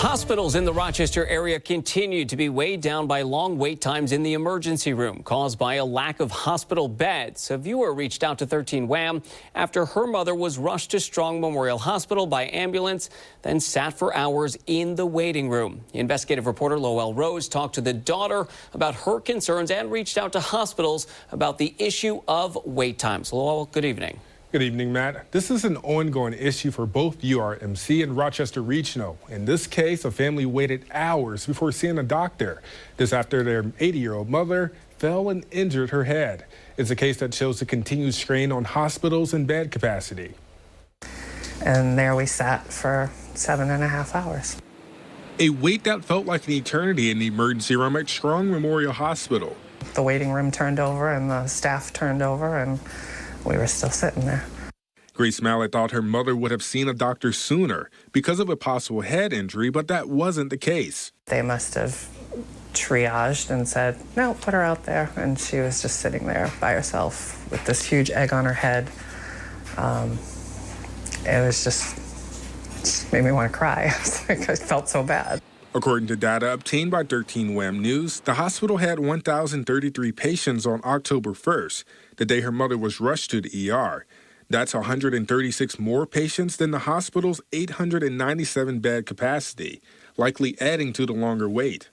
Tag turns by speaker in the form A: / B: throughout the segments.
A: Hospitals in the Rochester area continue to be weighed down by long wait times in the emergency room caused by a lack of hospital beds. A viewer reached out to 13 WHAM after her mother was rushed to Strong Memorial Hospital by ambulance, then sat for hours in the waiting room. Investigative reporter Lowell Rose talked to the daughter about her concerns and reached out to hospitals about the issue of wait times. Lowell, good evening.
B: Good evening, Matt. This is an ongoing issue for both URMC and Rochester Regional. In this case, a family waited hours before seeing a doctor. This after their 80-year-old mother fell and injured her head. It's a case that shows the continued strain on hospitals and bed capacity.
C: And there we sat for 7.5 hours.
B: A wait that felt like an eternity in the emergency room at Strong Memorial Hospital.
C: The waiting room turned over and the staff turned over, and we were still sitting there.
B: Grace Mallett thought her mother would have seen a doctor sooner because of a possible head injury, but that wasn't the case.
C: They must have triaged and said, no, put her out there. And she was just sitting there by herself with this huge egg on her head. It was just made me want to cry. I felt so bad.
B: According to data obtained by 13 WHAM News, the hospital had 1,033 patients on October 1st, the day her mother was rushed to the ER. That's 136 more patients than the hospital's 897 bed capacity, likely adding to the longer wait.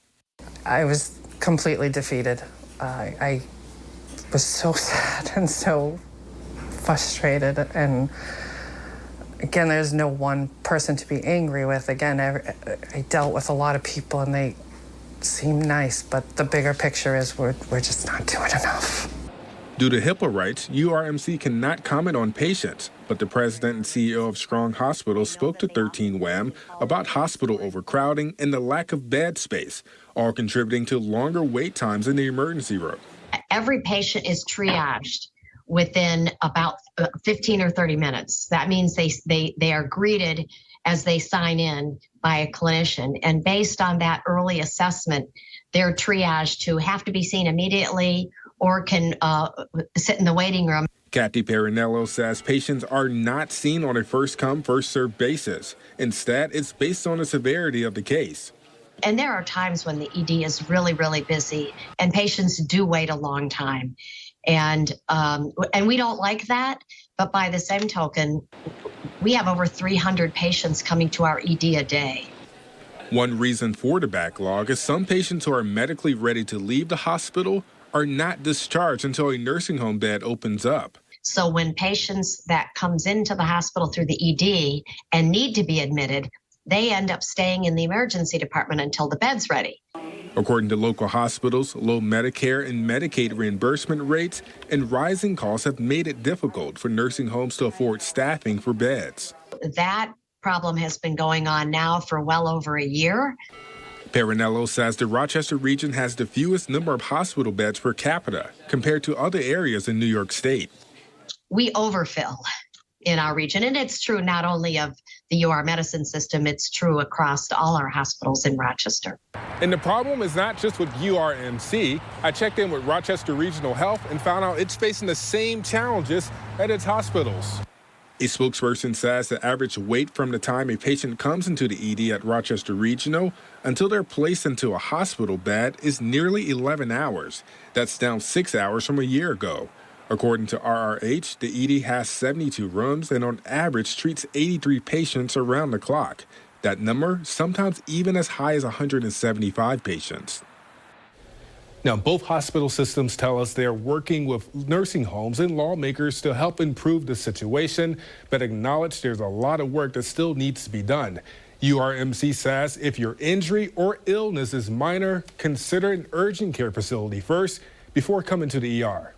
C: I was completely defeated. I was so sad and so frustrated, and again, there's no one person to be angry with. Again, I dealt with a lot of people and they seem nice, but the bigger picture is we're just not doing enough.
B: Due to HIPAA rights, URMC cannot comment on patients, but the president and CEO of Strong Hospital spoke to 13 WHAM about hospital overcrowding and the lack of bed space, all contributing to longer wait times in the emergency room.
D: Every patient is triaged within about 15 or 30 minutes. That means they are greeted as they sign in by a clinician. And based on that early assessment, they're triaged to have to be seen immediately or can sit in the waiting room.
B: Kathy Perinello says patients are not seen on a first-come, first-served basis. Instead, it's based on the severity of the case.
D: And there are times when the ED is really, really busy and patients do wait a long time. And we don't like that, but by the same token, we have over 300 patients coming to our ED a day.
B: One reason for the backlog is some patients who are medically ready to leave the hospital are not discharged until a nursing home bed opens up.
D: So when patients that comes into the hospital through the ED and need to be admitted, they end up staying in the emergency department until the bed's ready.
B: According to local hospitals, low Medicare and Medicaid reimbursement rates and rising costs have made it difficult for nursing homes to afford staffing for beds.
D: That problem has been going on now for well over a year.
B: Perinello says the Rochester region has the fewest number of hospital beds per capita compared to other areas in New York State.
D: We overfill in our region, and it's true not only of the UR medicine system, it's true across all our hospitals in Rochester.
B: And the problem is not just with URMC. I checked in with Rochester Regional Health and found out it's facing the same challenges at its hospitals. A spokesperson says the average wait from the time a patient comes into the ED at Rochester Regional until they're placed into a hospital bed is nearly 11 hours. That's down 6 hours from a year ago. According to RRH, the ED has 72 rooms and on average treats 83 patients around the clock. That number sometimes even as high as 175 patients. Now, both hospital systems tell us they're working with nursing homes and lawmakers to help improve the situation, but acknowledge there's a lot of work that still needs to be done. URMC says if your injury or illness is minor, consider an urgent care facility first before coming to the ER.